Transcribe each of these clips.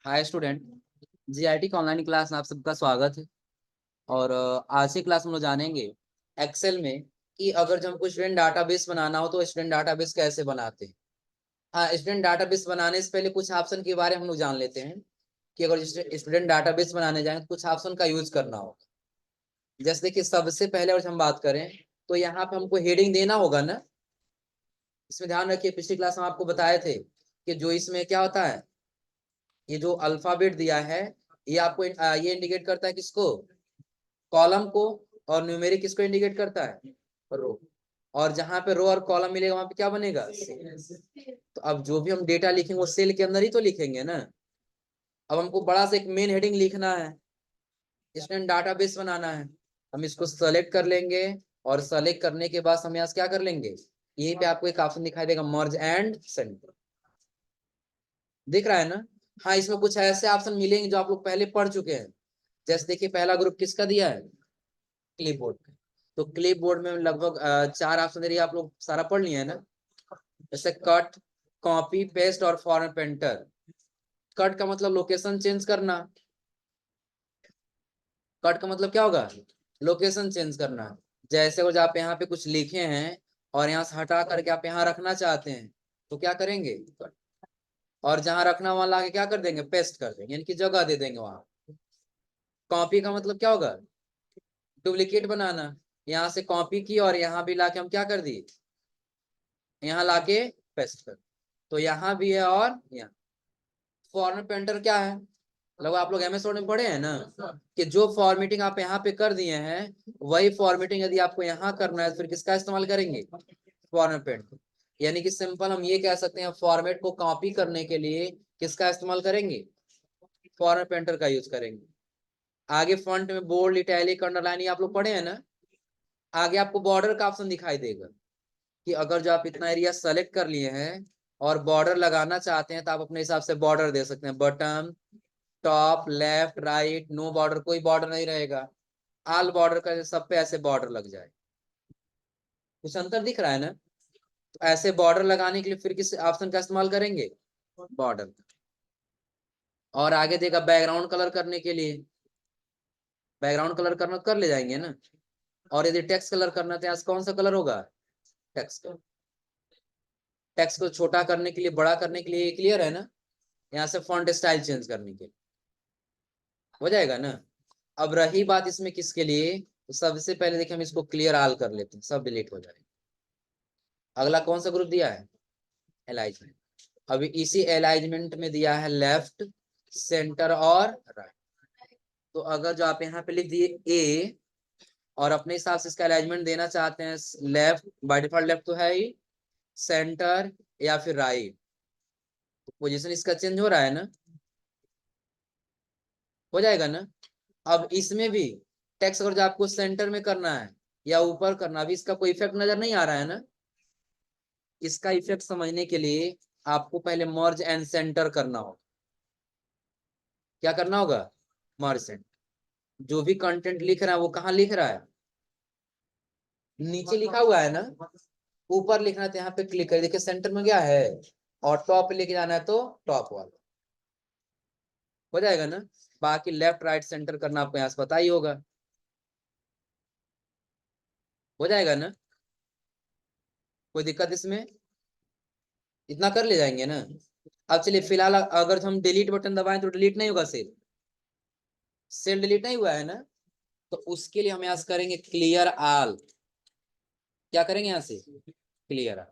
Hi student. GIT का online class में आप सबका स्वागत है। और आज की क्लास में हम लोग जानेंगे एक्सेल में कि अगर जो हमको स्टूडेंट डाटाबेस बनाना हो तो स्टूडेंट डाटाबेस कैसे बनाते हैं। हाँ, स्टूडेंट डाटाबेस बनाने से पहले कुछ ऑप्शन के बारे में हम लोग जान लेते हैं कि अगर स्टूडेंट डाटाबेस बनाने जाए तो कुछ ऑप्शन का यूज करना होगा। जैसे देखिए, सबसे पहले अगर हम बात करें तो यहाँ पे हमको हेडिंग देना होगा ना। इसमें ध्यान रखिए, पिछली क्लास में आपको बताए थे कि जो इसमें क्या होता है, ये जो अल्फाबेट दिया है ये आपको ये इंडिकेट करता है किसको, कॉलम को। और न्यूमेरिक किसको इंडिकेट करता है, रो। और जहां पे रो और कॉलम मिलेगा वहां पे क्या बनेगा, सेल। तो अब जो भी हम डेटा लिखेंगे वो सेल के अंदर ही तो लिखेंगे ना। अब हमको बड़ा सा एक मेन हेडिंग लिखना है, स्टूडेंट डाटाबेस बनाना है। हम इसको सेलेक्ट कर लेंगे और सेलेक्ट करने के बाद हम यहाँ से क्या कर लेंगे, यहीं पे आपको एक ऑप्शन दिखाई देगा, मर्ज एंड सेंटर। दिख रहा है ना। हाँ, इसमें कुछ ऐसे ऑप्शन मिलेंगे जो आप लोग पहले पढ़ चुके हैं। जैसे देखिए, पहला ग्रुप किसका दिया है, क्लिपबोर्ड। तो क्लिपबोर्ड में लगभग 4 ऑप्शन दे रही है, आप लोग सारा पढ़ लिए है ना। जैसे कट, कॉपी पेस्ट और फॉर्मेट पेंटर। कट का मतलब लोकेशन चेंज करना। कट का मतलब क्या होगा, लोकेशन चेंज करना। जैसे वो आप यहाँ पे कुछ लिखे हैं और यहाँ से हटा करके आप यहाँ रखना चाहते हैं तो क्या करेंगे, कट। और जहां रखना वहां लाके क्या कर देंगे, पेस्ट कर देंगे, यानी कि जगह दे देंगे वहां। कॉपी का मतलब क्या होगा, डुप्लीकेट बनाना। यहाँ से कॉपी की और यहाँ भी लाके हम क्या कर दिए, यहाँ लाके पेस्ट कर। तो यहाँ भी है और यहाँ। फॉर्मेट पेंटर क्या है, मतलब आप लोग एमएस वर्ड में पढ़े हैं ना कि जो फॉर्मेटिंग आप यहाँ पे कर दिए हैं वही फॉर्मेटिंग यदि आपको यहाँ करना है तो फिर किसका इस्तेमाल करेंगे, फॉर्मेट पेंटर। यानी कि सिंपल हम ये कह सकते हैं, फॉर्मेट को कॉपी करने के लिए किसका इस्तेमाल करेंगे, फॉर्मेट पेंटर का यूज करेंगे। आगे फ्रंट में बोल्ड, इटैलिक, अंडरलाइन, ये आप लोग पढ़े हैं ना। आगे आपको बॉर्डर का ऑप्शन दिखाई देगा कि अगर जो आप इतना एरिया सेलेक्ट कर लिए हैं और बॉर्डर लगाना चाहते हैं तो आप अपने हिसाब से बॉर्डर दे सकते हैं, bottom, top, left, right, no border, कोई बॉर्डर नहीं रहेगा। ऑल बॉर्डर का सब पे ऐसे बॉर्डर लग जाए। कुछ अंतर दिख रहा है ना। तो ऐसे बॉर्डर लगाने के लिए फिर किस ऑप्शन का इस्तेमाल करेंगे, बॉर्डर। और आगे देगा बैकग्राउंड कलर करने के लिए, बैकग्राउंड कलर करना कर ले जाएंगे ना। और यदि टेक्स्ट कलर करना तो यहाँ कौन सा कलर होगा, टेक्स्ट कलर। टेक्स्ट को छोटा करने के लिए, बड़ा करने के लिए, क्लियर है ना। यहाँ से फॉन्ट स्टाइल चेंज करने के लिए हो जाएगा ना। अब रही बात इसमें किसके लिए, तो सबसे पहले देखिए हम इसको क्लियर ऑल कर लेते हैं, सब डिलीट हो जाएगा। अगला कौन सा ग्रुप दिया है, अलाइनमेंट। अभी इसी अलाइनमेंट में दिया है लेफ्ट, सेंटर और राइट। तो अगर जो आप यहाँ पे लिख दिए ए और अपने हिसाब से इसका अलाइनमेंट देना चाहते हैं, लेफ्ट बाय डिफॉल्ट लेफ्ट तो है ही, सेंटर या फिर राइट, तो पोजीशन इसका चेंज हो रहा है ना, हो जाएगा ना। अब इसमें भी टेक्स्ट अगर जो आपको सेंटर में करना है या ऊपर करना, अभी इसका कोई इफेक्ट नजर नहीं आ रहा है ना। इसका इफेक्ट समझने के लिए आपको पहले मर्ज एंड सेंटर करना होगा। क्या करना होगा, मर्ज सेंटर। जो भी कंटेंट लिख रहा है वो कहाँ लिख रहा है, नीचे लिखा हुआ है ना। ऊपर लिखना है तो यहाँ पे क्लिक कर, देखिए सेंटर में क्या है, और टॉप पे लेके जाना है तो टॉप वाला हो जाएगा ना। बाकी लेफ्ट राइट सेंटर करना आपको यहाँ से पता ही होगा, हो जाएगा ना। कोई दिक्कत इसमें, इतना कर ले जाएंगे ना। अब चलिए फिलहाल अगर हम डिलीट बटन दबाएं तो डिलीट नहीं होगा, सेल, सेल डिलीट नहीं हुआ है ना। तो उसके लिए हम यहाँ से करेंगे क्लियर ऑल। क्या करेंगे यहाँ से, क्लियर ऑल।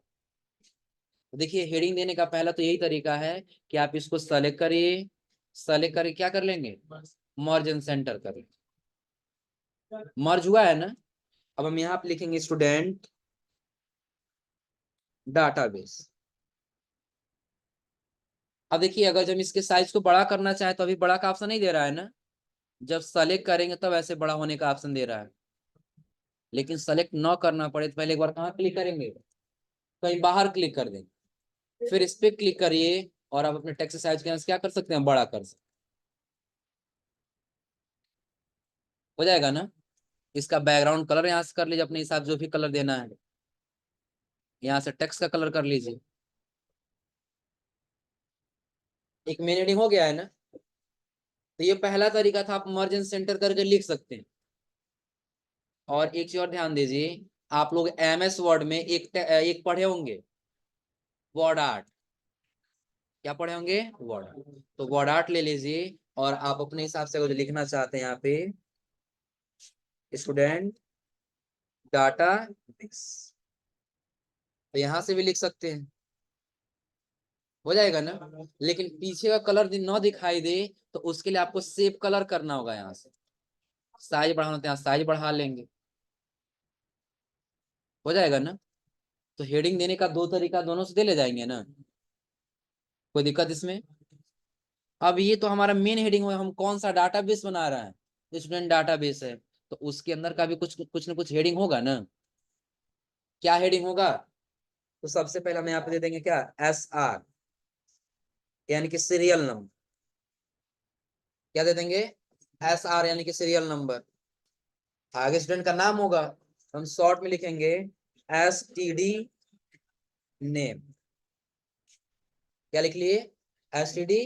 तो देखिए, हेडिंग देने का पहला तो यही तरीका है कि आप इसको सेलेक्ट करिए, सेलेक्ट करके क्या कर लेंगे, मर्ज एंड सेंटर कर लेंगे। मर्ज हुआ है ना। अब हम यहाँ पे लिखेंगे स्टूडेंट डाटाबेस। अब देखिए, अगर जब इसके साइज को बड़ा करना चाहे तो अभी बड़ा का ऑप्शन नहीं दे रहा है ना। जब सेलेक्ट करेंगे तब ऐसे बड़ा होने का ऑप्शन दे रहा है। लेकिन सेलेक्ट न करना पड़े तो पहले एक बार कहाँ क्लिक करेंगे, कहीं बाहर क्लिक कर देंगे, फिर इस पे क्लिक करिए और आप अपने टेक्स्ट साइज के क्या कर सकते हैं, बड़ा कर सकते, हो जाएगा ना। इसका बैकग्राउंड कलर यहाँ से कर लीजिए अपने हिसाब, जो भी कलर देना है। यहाँ से टेक्स्ट का कलर कर लीजिए। एक मेन हेडिंग हो गया है ना। तो ये पहला तरीका था, आप मर्ज एंड सेंटर करके लिख सकते हैं। और एक चीज और ध्यान दीजिए, आप लोग MS वर्ड में एक पढ़े होंगे, वर्ड आर्ट। क्या पढ़े होंगे? Word art. तो वर्ड आर्ट ले लीजिए और आप अपने हिसाब से कुछ लिखना चाहते हैं यहाँ पे, स्टूडेंट डाटा बेस, तो यहां से भी लिख सकते हैं, हो जाएगा ना। लेकिन पीछे का कलर न दिखाई दे तो उसके लिए आपको सेव कलर करना होगा। यहाँ से साइज बढ़ाना तो यहाँ साइज बढ़ा लेंगे, हो जाएगा ना। तो हेडिंग देने का दो तरीका, दोनों से दे ले जाएंगे ना, कोई दिक्कत इसमें? अब ये तो हमारा मेन हेडिंग हो, हम कौन सा डाटाबेस बना रहे हैं, स्टूडेंट डाटाबेस है, तो उसके अंदर का भी कुछ कुछ ना कुछ हेडिंग होगा ना। क्या हेडिंग होगा? तो सबसे पहले हम यहाँ पे दे देंगे क्या, SR, यानी कि सीरियल नंबर। क्या दे देंगे? SR यानी कि सीरियल नंबर। आगे स्टूडेंट का नाम होगा, हम शॉर्ट में लिखेंगे STD नेम। क्या लिख लिए? STD।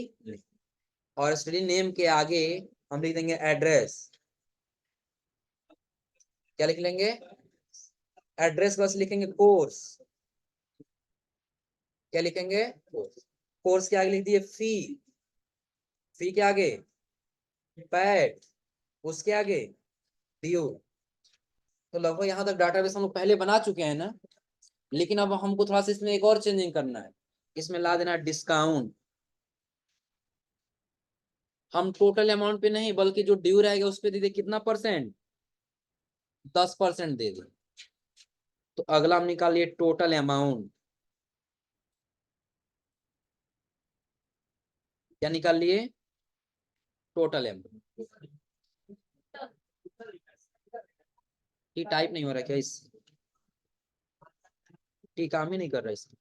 और STD नेम के आगे हम लिख देंगे एड्रेस। क्या लिख लेंगे? एड्रेस बस लिखेंगे कोर्स। क्या लिखेंगे? कोर्स। कोर्स के आगे लिख दिए फी। फी के आगे पैड, उसके आगे ड्यू। तो लगभग यहाँ तक डाटाबेस हम लोग पहले बना चुके हैं ना। लेकिन अब हमको थोड़ा सा इसमें एक और चेंजिंग करना है, इसमें ला देना डिस्काउंट। हम टोटल अमाउंट पे नहीं, बल्कि जो ड्यू रहेगा उस पे दे दे कितना परसेंट, 10% दे दे। तो अगला हम निकालिए टोटल अमाउंट। क्या निकाल लिए? Total amount. ये टाइप नहीं हो रहा क्या? इस ठीक काम ही नहीं कर रहा इसमें।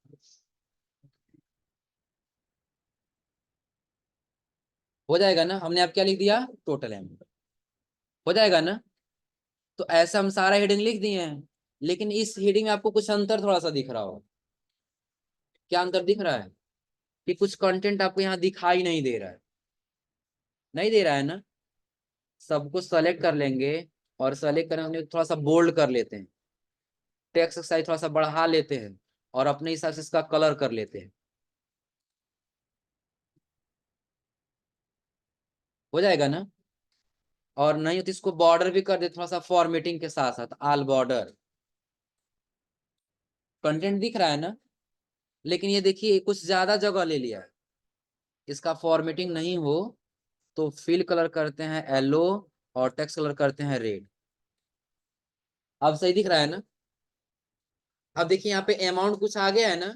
हो जाएगा ना, हमने आप क्या लिख दिया, टोटल अमाउंट, हो जाएगा ना। तो ऐसा हम सारा हेडिंग लिख दिए हैं, लेकिन इस हेडिंग में आपको कुछ अंतर थोड़ा सा दिख रहा होगा। क्या अंतर दिख रहा है? कि कुछ कंटेंट आपको यहाँ दिखाई नहीं दे रहा है, नहीं दे रहा है ना। सबको सेलेक्ट कर लेंगे और सेलेक्ट करने थोड़ा सा बोल्ड कर लेते हैं, टेक्स्ट साइज थोड़ा सा बढ़ा लेते हैं और अपने हिसाब से इसका कलर कर लेते हैं, हो जाएगा ना। और नहीं तो इसको बॉर्डर भी कर दे थोड़ा सा फॉर्मेटिंग के साथ साथ, आल बॉर्डर। कंटेंट दिख रहा है ना। लेकिन ये देखिए कुछ ज्यादा जगह ले लिया है, इसका फॉर्मेटिंग नहीं हो तो फिल कलर करते हैं येलो और टेक्स्ट कलर करते हैं रेड। अब सही दिख रहा है ना। अब देखिए यहाँ पे अमाउंट कुछ आ गया है ना,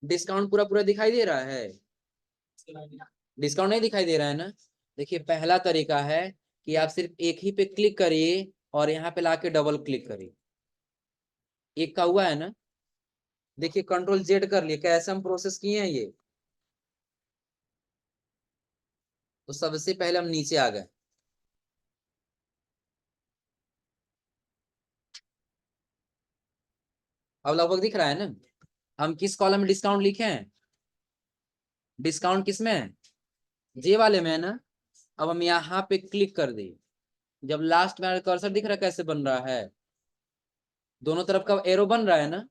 डिस्काउंट पूरा पूरा दिखाई दे रहा है, डिस्काउंट नहीं दिखाई दे रहा है ना। देखिए पहला तरीका है कि आप सिर्फ एक ही पे क्लिक करिए और यहाँ पे लाके डबल क्लिक करिए। एक का हुआ है ना। देखिए Ctrl Z कर लिए, कैसे हम प्रोसेस किए हैं ये। तो सबसे पहले हम नीचे आ गए, अब लगभग दिख रहा है ना। हम किस कॉलम में डिस्काउंट लिखे हैं? डिस्काउंट किस में है? जे वाले में है ना। अब हम यहाँ पे क्लिक कर दिए, जब लास्ट में कर्सर दिख रहा है कैसे बन रहा है, दोनों तरफ का एरो बन रहा है ना।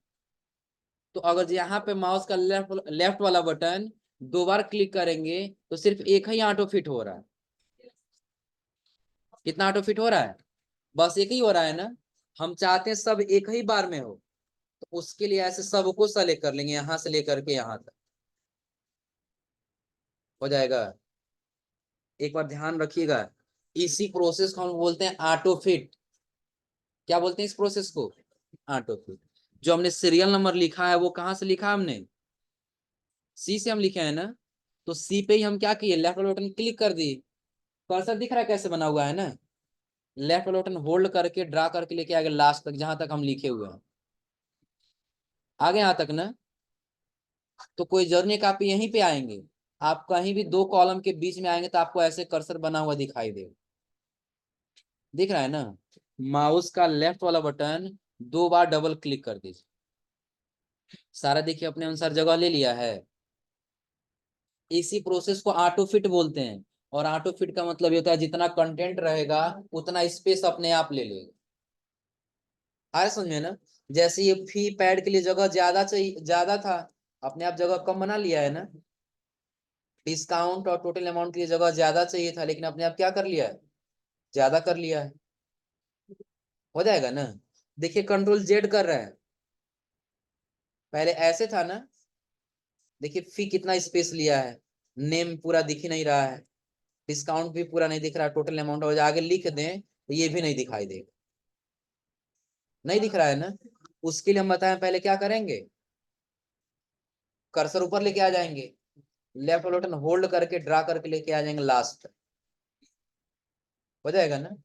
तो अगर यहाँ पे माउस का लेफ्ट लेफ्ट वाला बटन दो बार क्लिक करेंगे तो सिर्फ एक ही ऑटो फिट हो रहा है। कितना ऑटो फिट हो रहा है? बस एक ही हो रहा है ना। हम चाहते हैं सब एक ही बार में हो, तो उसके लिए ऐसे सबको सेलेक्ट कर लेंगे, यहां से लेकर के यहाँ तक हो जाएगा। एक बार ध्यान रखिएगा, इसी प्रोसेस को हम बोलते हैं ऑटो फिट। क्या बोलते हैं इस प्रोसेस को? Auto fit. जो हमने सीरियल नंबर लिखा है वो कहाँ से लिखा है हमने? सी से हम लिखे हैं ना। तो सी पे ही हम क्या किए, लेफ्ट वाला बटन क्लिक कर दिए। कर्सर दिख रहा है कैसे बना हुआ है ना। लेफ्ट वाला बटन होल्ड करके ड्रा करके लेके आगे लास्ट तक जहां तक हम लिखे हुए हैं, आगे यहाँ तक ना। तो कोई जरूरी नहीं कि आप यहीं पे आएंगे, आप कहीं भी दो कॉलम के बीच में आएंगे तो आपको ऐसे कर्सर बना हुआ दिखाई दे, दिख रहा है ना। माउस का लेफ्ट वाला बटन दो बार डबल क्लिक कर दीजिए, सारा देखिए अपने अनुसार जगह ले लिया है। इसी प्रोसेस को ऑटो फिट बोलते हैं। और ऑटो फिट का मतलब ये होता है जितना कंटेंट रहेगा उतना स्पेस अपने आप ले लेगा। आया समझ में ना। जैसे ये फी पैड के लिए जगह ज्यादा चाहिए, ज्यादा था, अपने आप जगह कम बना लिया है ना। डिस्काउंट और टोटल अमाउंट के लिए जगह ज्यादा चाहिए था, लेकिन अपने आप क्या कर लिया है, ज्यादा कर लिया है। हो जाएगा ना। देखिए कंट्रोल जेड कर रहा है, पहले ऐसे था ना। देखिए फी कितना स्पेस लिया है, नेम पूरा दिख ही नहीं रहा है, डिस्काउंट भी पूरा नहीं दिख रहा है, टोटल अमाउंट और आगे लिख दें तो ये भी नहीं दिखाई देगा, नहीं दिख रहा है ना। उसके लिए हम बताएं पहले क्या करेंगे, कर्सर ऊपर लेके आ जाएंगे, लेफ्ट बटन होल्ड करके ड्रा करके लेके आ जाएंगे लास्ट, हो जाएगा ना।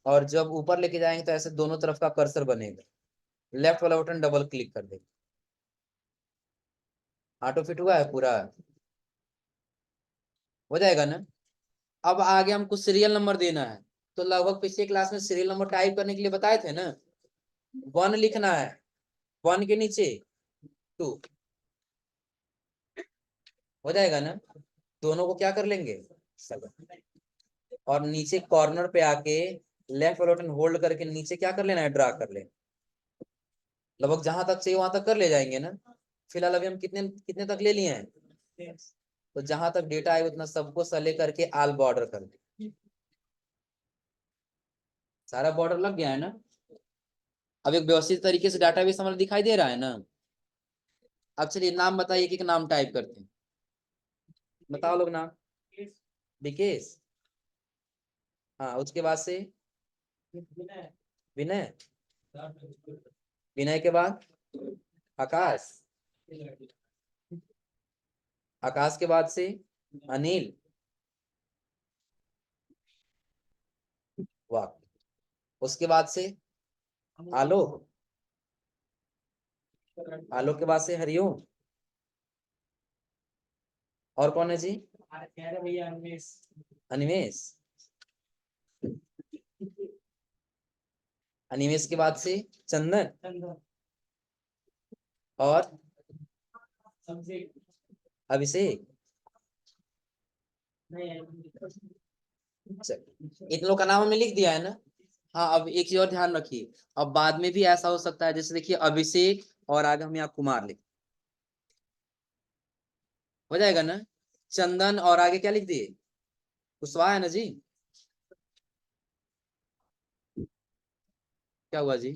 और जब ऊपर लेके जाएंगे तो ऐसे दोनों तरफ का कर्सर बनेगा, लेफ्ट वाला बटन डबल क्लिक कर देंगे, ऑटो फिट हुआ है पूरा, हो जाएगा ना। अब आगे हमको सीरियल नंबर देना है, तो लगभग पिछले क्लास में सीरियल नंबर टाइप करने के लिए बताए थे ना, 1 लिखना है, 1 के नीचे 2, हो जाएगा ना। दोनों को क्या कर लेंगे सब, और नीचे कॉर्नर पे आके लेफ्ट बटन होल्ड करके नीचे क्या कर लेना है, ड्रा कर लेना, लगभग जहां तक चाहिए वहां तक कर ले जाएंगे ना। फिलहाल अभी हम कितने कितने तक ले लिए हैं, तो जहां तक डेटा आए उतना सबको सेलेक्ट करके ऑल बॉर्डर कर दे, सारा बॉर्डर लग गया है ना। अब एक व्यवस्थित तरीके से डाटाबेस हमारा दिखाई दे रहा है ना। अब चलिए नाम बताइए, एक एक नाम टाइप करते हैं, बताओ लोग नाम। विकेश, हाँ उसके बाद से विनय, विनय के बाद आकाश, आकाश के बाद से अनिल, वाह, उसके बाद से आलोक, आलोक के बाद से हरिओम, और कौन है जी, अनिमेश, अनिमेश के बाद से चंदन, और अभिषेक, इन लोग का नाम हमने लिख दिया है ना। हाँ अब एक चीज और ध्यान रखिए, अब बाद में भी ऐसा हो सकता है, जैसे देखिए अभिषेक और आगे हम यहाँ कुमार लिख, हो जाएगा ना। चंदन और आगे क्या लिख दिए, कुशवाहा है ना जी, क्या हुआ जी,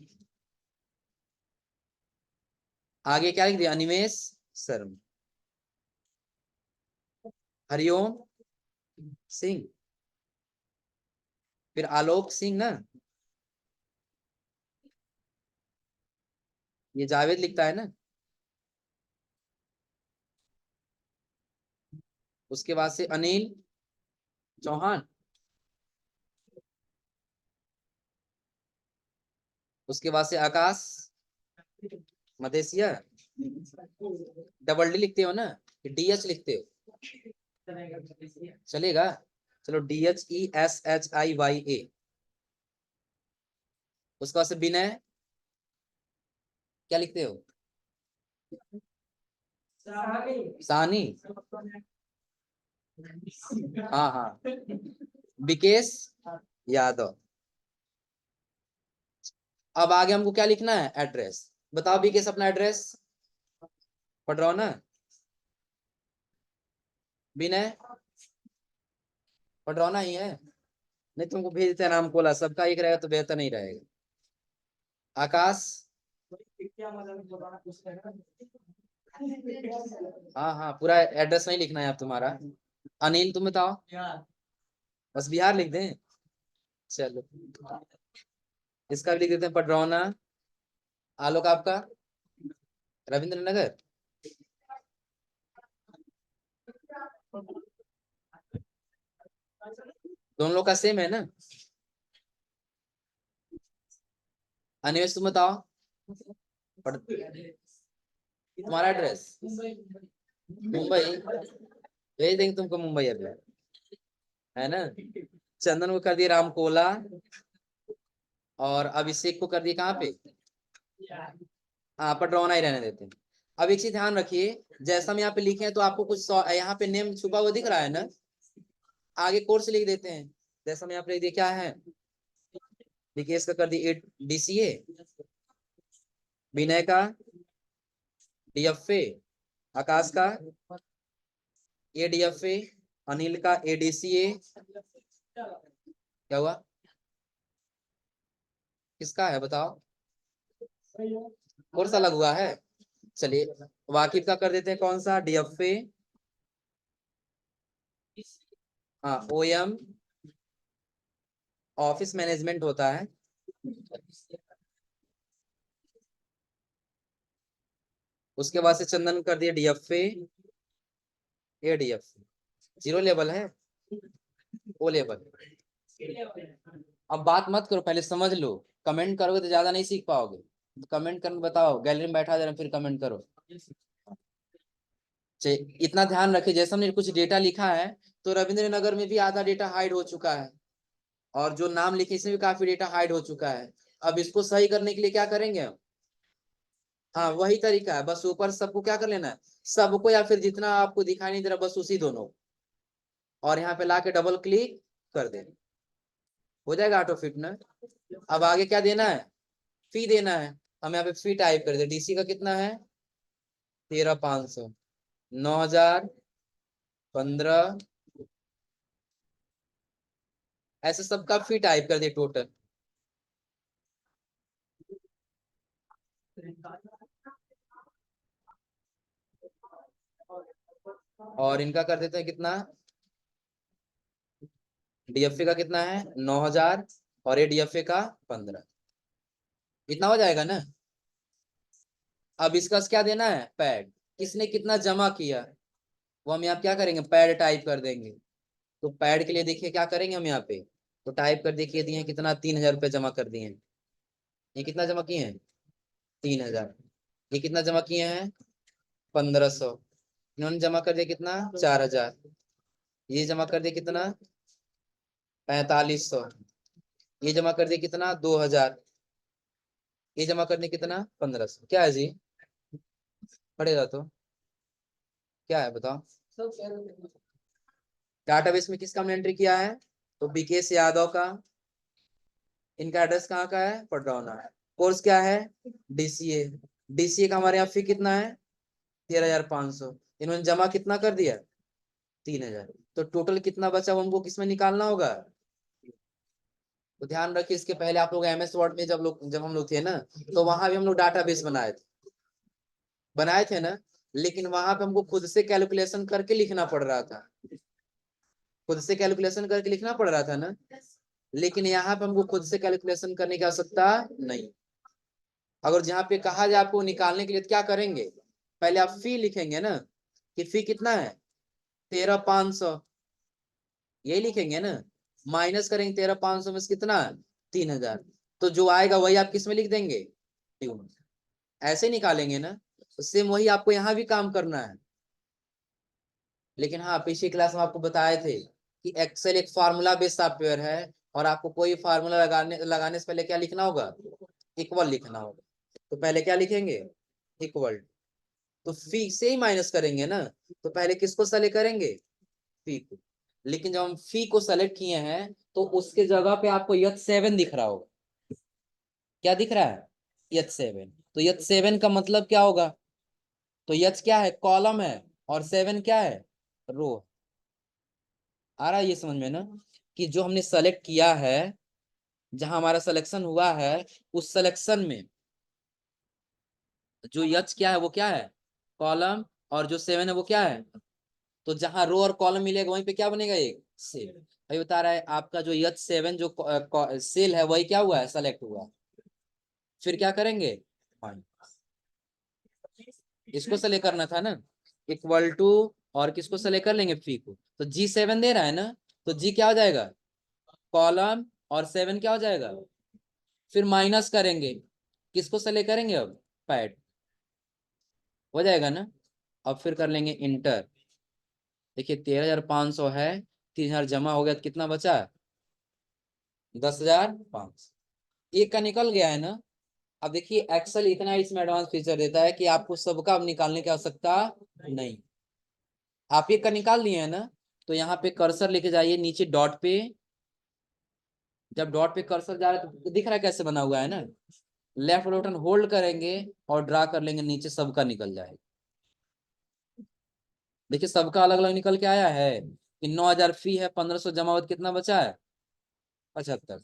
आगे क्या लिख दिया, अनिमेश शर्मा, हरिओम सिंह, फिर आलोक सिंह ना, ये जावेद लिखता है ना। उसके बाद से अनिल चौहान, उसके बाद से आकाश मदेशिया, डबल डी लिखते हो ना, डी एच लिखते हो, चलेगा। चलो DHESHIYA, उसके बाद से विनय, क्या लिखते हो, सानी, हाँ हाँ, विकेश यादव। अब आगे हमको क्या लिखना है, एड्रेस, बताओ विकेश अपना एड्रेस पढ़ रहा हो ना, विनय पढ़ रहा हो ना, ही है, नहीं तुमको भेज देते हैं नाम कोला, सबका एक रहेगा तो बेहतर नहीं रहेगा। आकाश, हाँ हाँ पूरा एड्रेस नहीं लिखना है आप तुम्हारा। अनिल तुम बताओ, बस बिहार लिख दें, चलो इसका भी लिख देते हैं पडरौना। आलोक आपका रविंद्र नगर, दोनों लोग का सेम है ना। अनिवेश तुम बताओ, तुम्हारा एड्रेस मुंबई, भेज देंगे तुमको मुंबई अभी, है ना। चंदन को कर दिया रामकोला, और अभिषेक को कर दिया कहाँ पे, हाँ पटरौना ही रहने देते हैं। अब एक चीज ध्यान रखिए, जैसा हम यहाँ पे लिखे हैं तो आपको कुछ यहाँ पे नेम छुपा हुआ दिख रहा है ना, आगे कोर्स लिख देते हैं। जैसे हम यहाँ पे लिख दिए क्या है, विकेश का कर दिए DCA, विनय का DFA, आकाश का ADFA, अनिल का ADCA। क्या हुआ, किसका है बताओ, कोर्स अलग हुआ है। चलिए वाकिफ का कर देते हैं कौन सा, DFA, हाँ OM ऑफिस मैनेजमेंट होता है। उसके बाद से चंदन कर दिया DFA, ADFA। 0 लेवल है, O लेवल। अब बात मत करो, पहले समझ लो, कमेंट करोगे तो ज्यादा नहीं सीख पाओगे। तो कमेंट कर बताओ, गैलरी में बैठा दे रहा फिर कमेंट करो। इतना ध्यान रखिए, जैसे हमने कुछ डेटा लिखा है तो रविंद्र नगर में भी आधा डेटा हाइड हो चुका है, और जो नाम लिखे इसमें भी काफी डेटा हाइड हो चुका है। अब इसको सही करने के लिए क्या करेंगे हम, हाँ वही तरीका है, बस ऊपर सबको क्या कर लेना है, सबको या फिर जितना आपको दिखाई नहीं दे रहा बस उसी दोनों, और यहाँ पे लाके डबल क्लिक कर दे, हो जाएगा ऑटो फिट ना। अब आगे क्या देना है, फी देना है। हम यहाँ पे फी टाइप कर दे, DC का कितना है 13,500, 9,000, 15, ऐसे सबका फी टाइप कर दे टोटल। और इनका कर देते हैं कितना, DFA का कितना है 9,000, और ADFA का 15, इतना हो जाएगा ना। अब इसका क्या देना है, पैड, किसने कितना जमा किया, वो हम यहाँ क्या करेंगे, पैड टाइप कर देंगे। तो पैड के लिए देखिए क्या करेंगे हम यहाँ पे, तो टाइप कर देखिए दिए कितना, 3,000 रुपये जमा कर दिए हैं। ये कितना जमा किए हैं 3,000, ये कितना जमा किए हैं 1,500, इन्होंने जमा कर दिया कितना 4,000, ये जमा कर दिया कितना 4,500, ये जमा कर दिया कितना 2,000, ये जमा करने कितना 1,500। क्या है जी, पड़ेगा तो क्या है बताओ। डाटाबेस में किसका हमने एंट्री किया है, तो विकेश यादव का, इनका एड्रेस कहाँ का है, पडरौना। कोर्स क्या है DCA का हमारे यहाँ फी कितना है 13,500, इन्होंने जमा कितना कर दिया 3,000, तो टोटल कितना बचा वो हमको किसमें निकालना होगा। तो ध्यान रखिए, इसके पहले आप लोग MS वर्ड में जब हम लोग थे ना, तो वहां भी हम लोग डाटाबेस बनाए थे ना, लेकिन वहां पे हमको खुद से कैलकुलेशन करके लिखना पड़ रहा था, खुद से कैलकुलेशन करके लिखना पड़ रहा था ना। लेकिन यहाँ पे हमको खुद से कैलकुलेशन करने की आवश्यकता नहीं। अगर जहाँ पे कहा जाए आपको निकालने के लिए तो क्या करेंगे, पहले आप फी लिखेंगे ना, कि फी कितना है 13,500, यही लिखेंगे ना, माइनस करेंगे 13,500 में से कितना 3,000, तो जो आएगा वही आप किस में लिख देंगे, ऐसे निकालेंगे ना। तो सेम वही आपको यहाँ भी काम करना है। लेकिन हाँ, पिछली क्लास में आपको बताए थे कि एक्सेल एक फार्मूला बेस्ड सॉफ्टवेयर है, और आपको कोई फार्मूला लगाने से पहले क्या लिखना होगा, इक्वल लिखना होगा। तो पहले क्या लिखेंगे, इक्वल, तो फी से ही माइनस करेंगे ना, तो पहले किसको सेलेक्ट करेंगे, फी को। लेकिन जब हम फी को सेलेक्ट किए हैं तो उसके जगह पे आपको H7 दिख रहा होगा, क्या दिख रहा है H7, तो H7 का मतलब क्या होगा, तो H क्या है, कॉलम है, और 7 क्या है, रो। आ रहा है ये समझ में ना, कि जो हमने सेलेक्ट किया है, जहां हमारा सिलेक्शन हुआ है, उस सिलेक्शन में जो H क्या है वो क्या है, कॉलम, और जो 7 है वो क्या है, तो जहां रो और कॉलम मिलेगा वहीं पे क्या बनेगा, एक सेल। अभी बता रहा है आपका जो H7 जो सेल है वही क्या हुआ है, सेलेक्ट हुआ। फिर क्या करेंगे, इसको सेलेक्ट करना था ना, इक्वल टू, और किसको सेलेक्ट कर लेंगे, फी को। तो G7 दे रहा है ना, तो G क्या हो जाएगा, कॉलम, और 7 क्या हो जाएगा, फिर माइनस करेंगे, किसको सेलेक्ट करेंगे अब, पैड, हो जाएगा ना। अब फिर कर लेंगे इंटर, देखिए 13,500 है, 3,000 जमा हो गया तो कितना बचा, 10,500, एक का निकल गया है ना। अब देखिए एक्सेल इतना इसमें एडवांस फीचर देता है कि आपको सबका अब निकालने की आवश्यकता नहीं, आप एक का निकाल लिए है ना, तो यहाँ पे कर्सर लेके जाइए नीचे डॉट पे। जब डॉट पे कर्सर जा रहा है तो दिख रहा है कैसे बना हुआ है ना। लेफ्ट बटन होल्ड करेंगे और ड्रा कर लेंगे, नीचे सबका निकल जाएगा। देखिए सबका अलग अलग निकल के आया है कि 9,000 फी है, 1,500 जमा हुआ, कितना बचा है 75।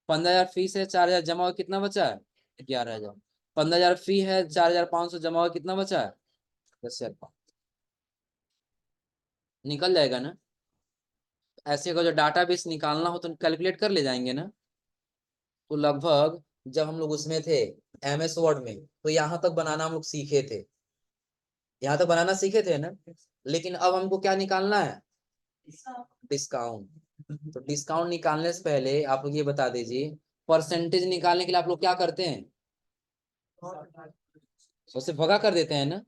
15,000 फीस है, 4,000 जमा हुआ, कितना बचा है 11,000। 15,000 फी है, 4,500 जमा हुआ, कितना बचा है 10,000। निकल जाएगा ना। ऐसे का जो डाटा बेस निकालना हो तो कैलकुलेट कर ले जाएंगे ना। तो लगभग जब हम लोग उसमें थे MS वर्ड में, तो यहाँ तक बनाना हम लोग सीखे थे, यहाँ तक बनाना सीखे थे ना। लेकिन अब हमको क्या निकालना है, डिस्काउंट। तो डिस्काउंट निकालने से पहले आप लोग ये बता दीजिए, परसेंटेज निकालने के लिए आप लोग क्या करते हैं, सबसे भगा कर देते हैं ना।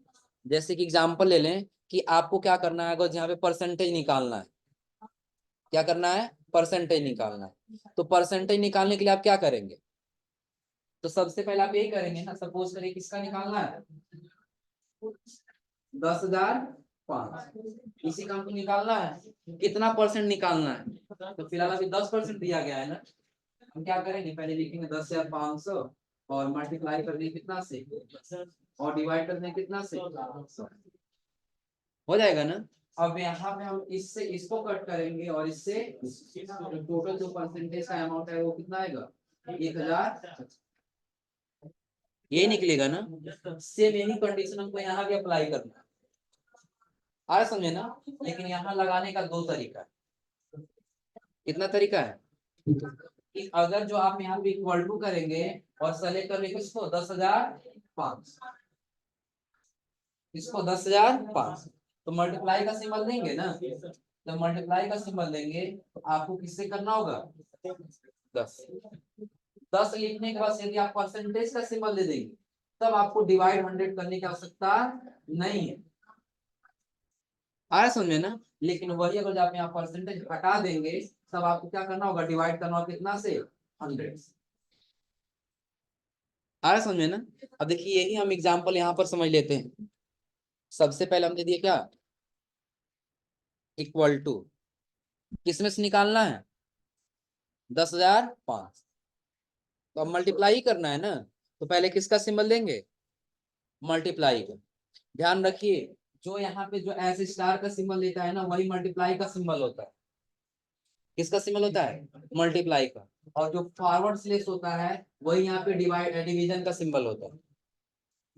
जैसे कि एग्जांपल ले लें कि आपको क्या करना है, अगर यहाँ पे परसेंटेज निकालना है, क्या करना है परसेंटेज निकालना है, तो परसेंटेज निकालने के लिए आप क्या करेंगे, तो सबसे पहले आप यही करेंगे ना। सपोज करिए किसका निकालना है 10,005, इसी का हमको निकालना है, कितना परसेंट निकालना है, तो फिलहाल अभी 10% दिया गया है ना। हम क्या करेंगे, पहले लिखेंगे 10,500 और मल्टीप्लाई कर देंगे कितना से, और डिवाइड कर देंगे कितना से 100। हो जाएगा ना। अब यहाँ पे हम इससे इसको कट करेंगे और इससे टोटल जो परसेंटेज का अमाउंट है वो कितना आएगा 1,000। ये निकलेगा ना। सेम यही कंडीशन हमको यहाँ भी अप्लाई करना है, आ रहा समझे ना। लेकिन यहाँ लगाने का दो तरीका है। कितना तरीका है कि अगर जो आप यहाँ पे इक्वल टू करेंगे और सेलेक्ट कर लेंगे इसको 10,500, इसको 10,500, तो मल्टीप्लाई का सिंबल देंगे ना। तो मल्टीप्लाई का सिंबल देंगे तो आपको किससे करना होगा 10। 10 लिखने के बाद यदि आप परसेंटेज का सिंबल दे देंगे तब आपको डिवाइड 100 करने की आवश्यकता नहीं है, आ रहा समझ में ना। लेकिन वही अगर आप यहाँ परसेंटेज हटा देंगे तब आपको क्या करना होगा, डिवाइड करना होगा कितना से 100 से। आ रहा समझ में ना। अब देखिए यही हम एग्जांपल यहाँ पर समझ लेते हैं। सबसे पहले हमने दिया क्या, इक्वल टू, किसमें से निकालना है 10,500, तो अब मल्टीप्लाई करना है ना। तो पहले किसका सिंबल देंगे, मल्टीप्लाई का। ध्यान रखिए जो यहाँ पे जो एस स्टार का सिंबल देता है ना वही मल्टीप्लाई का सिंबल होता है। किसका सिंबल होता है मल्टीप्लाई का। और जो फॉरवर्ड स्लेश होता है वही यहाँ पे डिवीजन का सिंबल होता है।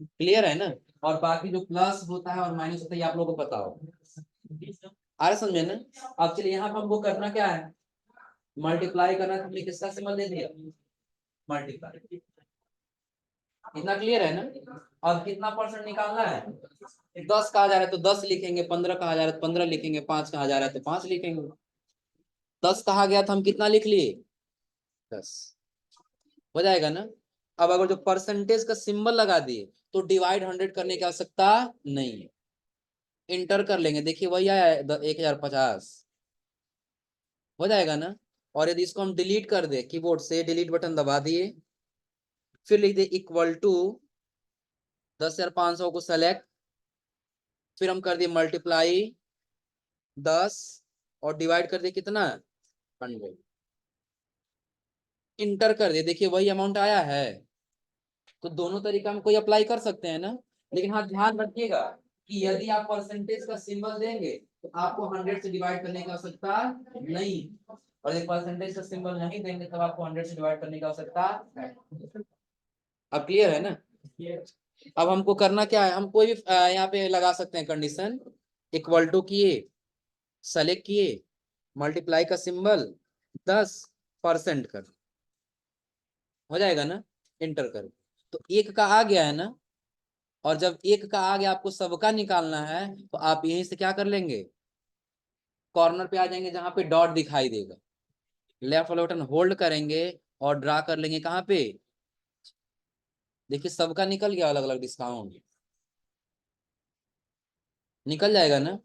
क्लियर है ना। और बाकी जो प्लस होता है और माइनस होता है ये आप लोगों को पता होगा। आ रहा समझे ना। अब चलिए यहाँ पर हमको करना क्या है, मल्टीप्लाई करना है, हमने किसका सिंबल दे दिया मल्टीप्लाई। इतना क्लियर है ना। अब कितना परसेंट निकालना है, 10 कहा जा रहा है तो 10 लिखेंगे, 15 कहा जा रहा है तो 15 लिखेंगे, 5 कहा जा रहा है तो 5 लिखेंगे। 10 कहा गया था हम कितना लिख लिए 10, हो जाएगा ना। अब अगर जो परसेंटेज का सिंबल लगा दिए तो डिवाइड 100 करने की आवश्यकता नहीं है, इंटर कर लेंगे। देखिए वही आया 1,050, हो जाएगा ना। और यदि इसको हम डिलीट कर दे कीबोर्ड से, डिलीट बटन दबा दिए, फिर लिख दे इक्वल टू 10,500 को सेलेक्ट, फिर हम कर दिए मल्टीप्लाई 10 और डिवाइड कर दिए कितना 100, इंटर कर दिए। देखिए वही अमाउंट आया है। तो दोनों तरीका हम कोई अप्लाई कर सकते हैं ना। लेकिन हाँ ध्यान रखिएगा कि यदि आप परसेंटेज का सिंबल देंगे तो आपको 100 से डिवाइड करने की आवश्यकता नहीं, और यदि परसेंटेज का सिंबल नहीं देंगे तब आपको 100 से डिवाइड करने की आवश्यकता है। अब क्लियर है ना। अब हमको करना क्या है, हम कोई भी यहाँ पे लगा सकते हैं कंडीशन, इक्वल टू किए, सेलेक्ट किए, मल्टीप्लाई का सिंबल 10% कर, हो जाएगा ना, इंटर कर। तो एक का आ गया है ना। और जब एक का आ गया आपको सबका निकालना है तो आप यहीं से क्या कर लेंगे, कॉर्नर पे आ जाएंगे जहां पे डॉट दिखाई देगा, लेफ्ट वाला बटन होल्ड करेंगे और ड्रा कर लेंगे कहाँ पे, देखिए सबका निकल गया अलग अलग डिस्काउंट, निकल जाएगा ना।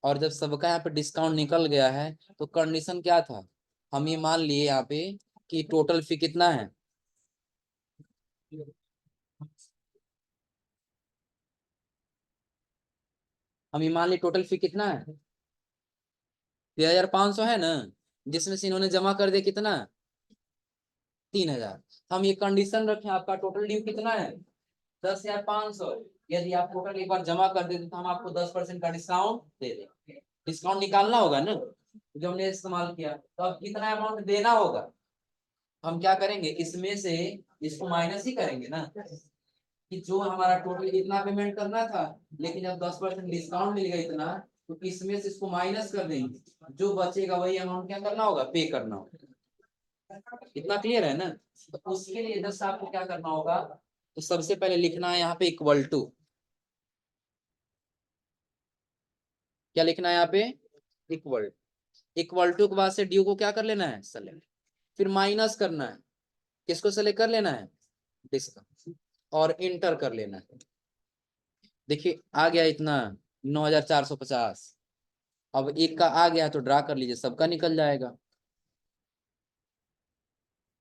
और जब सबका यहाँ पे डिस्काउंट निकल गया है तो कंडीशन क्या था, हम ये मान लिए यहाँ पे कि टोटल फी कितना है, हम ये मान लिए टोटल फी कितना है 13,500 है ना, जिसमें से इन्होंने जमा कर दिया कितना, 3,000। हम ये कंडीशन रखें, आपका टोटल ड्यू कितना है, 10,500। यदि आप टोटल एक बार जमा कर देते तो हम आपको 10% का डिस्काउंट दे देंगे। डिस्काउंट निकालना होगा ना, जो हमने इस्तेमाल किया, तो अब कितना अमाउंट देना होगा, हम क्या करेंगे, इसमें से इसको माइनस ही करेंगे ना, कि जो हमारा टोटल इतना पेमेंट करना था, लेकिन जब 10% डिस्काउंट मिल गया इतना, तो इसमें से इसको माइनस कर देंगे, जो बचेगा वही अमाउंट क्या करना होगा, पे करना होगा। इतना क्लियर है ना। तो उसके लिए जैसे आपको क्या करना होगा, तो सबसे पहले लिखना है यहाँ पे इक्वल टू, क्या लिखना है यहाँ पे, इक्वल। इक्वल टू के बाद से ड्यू को क्या कर लेना है, सेलेक्ट, फिर माइनस करना है, किसको सेलेक्ट कर लेना है, डिस्काउंट, और इंटर कर लेना है। देखिए आ गया इतना 9,450। अब एक का आ गया तो ड्रा कर लीजिए, सबका निकल जाएगा,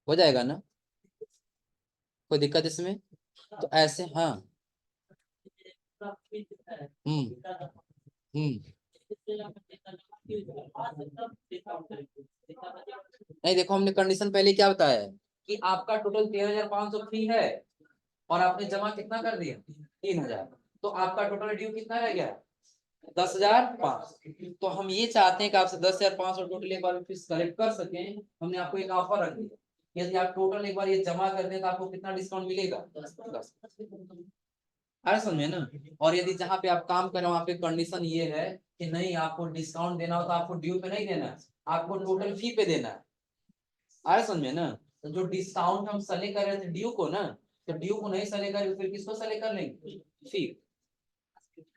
हो जाएगा ना, कोई दिक्कत इसमें, तो ऐसे हाँ। हम्म हम्म नहीं देखो, हमने कंडीशन पहले क्या बताया है, कि आपका टोटल 13,500 फ्री है, और आपने जमा कितना कर दिया, 3,000, तो आपका टोटल ड्यू कितना रह गया, 10,500। तो हम ये चाहते हैं कि आपसे 10,500 टोटल एक बार फीस कलेक्ट कर सकें। हमने आपको एक ऑफर रख दिया, यदि आप टोटल एक बार ये जमा कर दें तो आपको कितना डिस्काउंट मिलेगा, 10। अरे समझे ना। और यदि जहाँ पे आप काम कर रहे हो वहाँ पे कंडीशन ये है कि नहीं, आपको डिस्काउंट देना हो तो आपको ड्यू पे नहीं देना है, आपको टोटल फी पे देना है। अरे समझे ना, तो जो डिस्काउंट हम सेलेक्ट कर रहे थे ड्यू को ना, तो ड्यू को नहीं सेलेक्ट करें फिर किसको सेलेक्ट कर लेंगे, फी।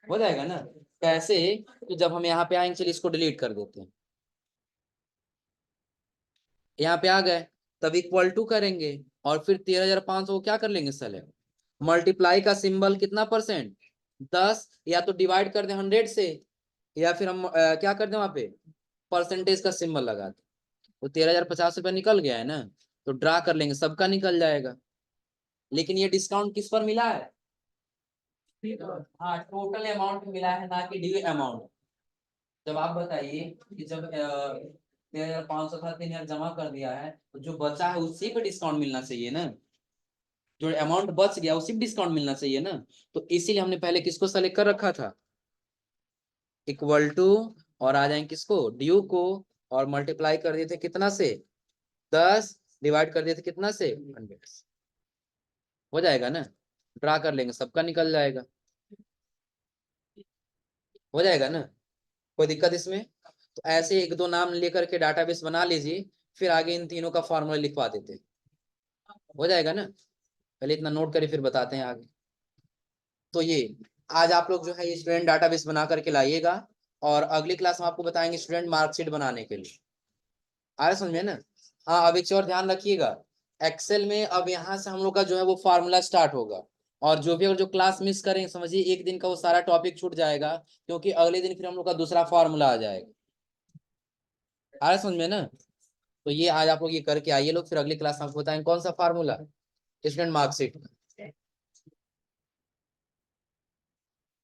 हो जाएगा ना। कैसे, तो जब हम यहाँ पे आएंगे, चलिए इसको डिलीट कर देते हैं, यहाँ पे आ गए, तब इक्वल टू करेंगे, और फिर 13,500 को क्या कर लेंगे, सेलेक्ट, मल्टीप्लाई का सिंबल कितना परसेंट, 10, या तो डिवाइड कर दें 100 से, या फिर हम क्या कर दें वहां पे, परसेंटेज का सिंबल लगा दें। तो 13,050 रुपया निकल गया है ना, तो ड्रा कर लेंगे, सबका निकल जाएगा। लेकिन ये डिस्काउंट किस पर मिला है, हाँ टोटल अमाउंट मिला है, ना कि ड्यू अमाउंट। जब आप बताइए कि जब 13,500 था, 3,000 जमा कर दिया है, तो जो बचा है उसी पे डिस्काउंट मिलना चाहिए ना, जो अमाउंट बच गया उसी पे डिस्काउंट मिलना चाहिए ना। तो इसीलिए हमने पहले किसको सेलेक्ट कर रखा था, इक्वल टू, और आ जाएंगे किसको, ड्यू को, और मल्टीप्लाई कर दिए थे कितना से, 10, डिवाइड कर दिए थे कितना से, 100। हो जाएगा ना, ड्रा कर लेंगे, सबका निकल जाएगा, हो जाएगा ना, कोई दिक्कत इसमें। तो ऐसे एक दो नाम लेकर के डाटाबेस बना लीजिए, फिर आगे इन तीनों का फॉर्मूला लिखवा देते हैं, हो जाएगा ना। पहले इतना नोट करिए, फिर बताते हैं आगे। तो ये आज आप लोग जो है ये स्टूडेंट डाटाबेस बना करके लाइएगा, और अगली क्लास में आपको बताएंगे स्टूडेंट मार्कशीट बनाने के लिए। आ रहा समझ में ना। हाँ, अब एक और ध्यान रखिएगा, एक्सेल में अब यहाँ से हम लोग का जो है वो फार्मूला स्टार्ट होगा, और जो भी अगर जो क्लास मिस करें, समझिए एक दिन का वो सारा टॉपिक छूट जाएगा, क्योंकि अगले दिन फिर हम लोग का दूसरा फार्मूला आ जाएगा। आ रहा समझ में ना। तो ये आज आप लोग ये करके आइए लोग, फिर अगली क्लास में आपको बताएंगे कौन सा फार्मूला, स्टूडेंट मार्कशीट।